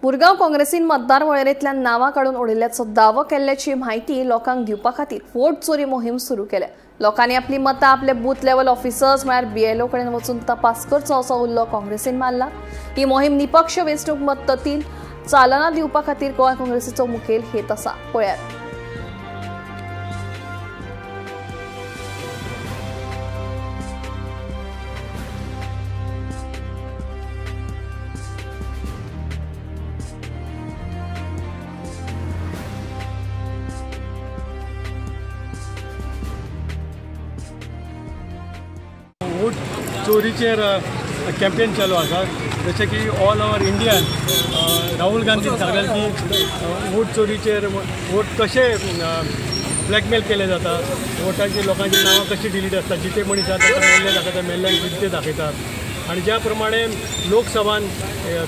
मुरगांव काँग्रेसीन मतदार वळेरेंतल्यान नावां काडून उडयल्याचो दावो केल्ल्याची म्हायती लोकांक दिवपा खातीर वोट चोरी मोहीम सुरू केल्या। लोकांनी आपली मतां आपले बूथ लेवल ऑफिसर्स म्हळ्यार बीएलओ कडेन वचून तपास करचो असो उल्लो काँग्रेसीन मारला। ही मोहीम निपक्ष वेंचणूक मत्तीन चालना दिवपा खातीर गोंय काँग्रेसीचो मुखेल हेत आसा। पळयात। वोट चोरीचेर कॅम्पेन चालू आसा। जशें की all over Indian Rahul Gandhian सांगलें की वोट चोरीचेर वोट कशे ब्लॅकमेल केले जाता, वोटाची लोकांची नावां कशी डिलीट आसता, जिते मनीस आसा ताका मेल्ले दाखयता, मेल्ल्यांक जिते दाखयतात। आणि ज्या प्रमाणे लोकसभान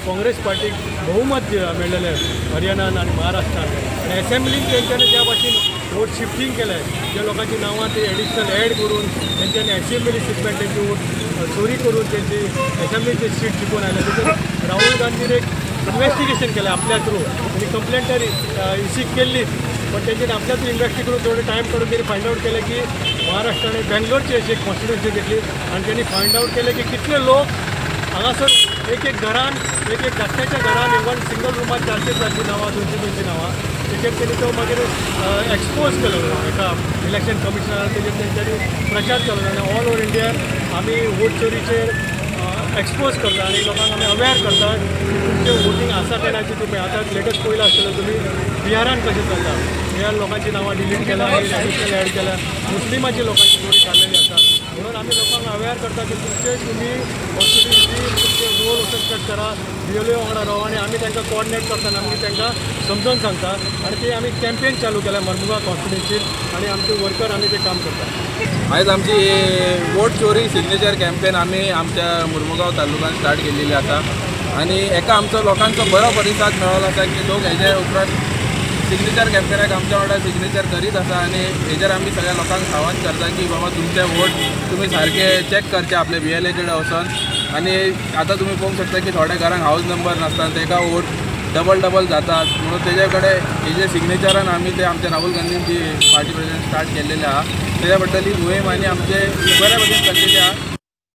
काँग्रेस पार्टीक बहुमत मेळ्ळेलें हरियाणान आणि महाराष्ट्रान आणि असेंब्लीन तेंच्यांनी ज्या भाशेन वोट शिफ्टिंग केलें, ज्या लोकांची नावां ते एडिशनल ॲड करून तेंच्यांनी असेंब्ली सिस्टम तेंची वोट चोरी करून तेंची असेंब्लीची सीट जिखून आयले। तेजेर राहुल गांधीन एक इन्व्हेस्टिगेशन केलें आपल्या थ्रू, त्यांनी कंप्लेंट इसीक केल्ली, पण तेंच्यांनी आपल्या थ्रू इन्व्हेस्टिगेशन करून थोडे टायम काडून त्यांनी फायंड आउट केलें की महाराष्ट्राने बेंगलोरची अशी एक कॉन्स्टिट्युएन्सी घेतली आणि त्यांनी फायंड आउट केलें की कितले लोक हांगासर एक घरान एक धाकट्याच्या घरान इवन सिंगल रूमात 400 नावां 200 नावां तेजेर त्यांनी तो मागीर एक्सपोज केलो एका इलेक्शन कमिशनरान। तेजेर तेंच्यांनी प्रचार केलो आनी ऑल ओवर इंडियान आमी वोट चोरीचेर एक्सपोज करता आणि लोकांक आमी अवेअर करता की तुमचें वोटींग आसा काय ना। तुमी आतां लेटस्ट पयला आसतलें तुमी बिहारान कशें चलता, बिहार लोकांची नावां डिलीट केल्या, एडिशनल ॲड केल्या, मुस्लिमाची लोकांची चोरी जाल्लेली आसा। म्हणून आमी लोकांक अवेअर करता की तुमी तुमचे रोल असोसिएट करा, बीएलओ वांगडा रावा आणि आमी तांकां कोऑर्डिनेट करता, आमी तांकां समजोवन सांगता आणि ते आमी कॅम्पेन चालू केल्या मर्मुगांव कॉन्स्टिट्युएन्सीन आणि आमचे वर्कर आमी ते काम करता। आयज आमची वोट चोरी सिग्नेचर कॅम्पेन आमी आमच्या मुरमुगांव तालुक्यात स्टार्ट केलेली आसा आणि एका आमचो लोकांचो बरो प्रतिसाद मेळ्ळो आसा की लोक हेजे उपरांत सिग्नेचर कॅम्पेनाक आमच्या वांगडा सिग्नेचर करीत आसा आणि हेजेर आमी सगळ्या लोकांक आवाहन करता की बाबा तुमचे वोट तुमी सारके चॅक करचे आपले बीएलए कडेन वचून। आणि आतां तुमी पळोवंक शकता की थोड्या घरांक हाऊस नंबर नासता, तेका वोट डबल जातात, म्हणून तेजे कडेन हेजे सिग्नेचरान आमी ते आमच्या राहुल गांधींची पार्टी प्रेसिडेंट स्टार्ट केल्लेले आहा। तेज्या बद्दल ही मोहीम आनी आमचे बऱ्या भशेन चल्लेली आहा।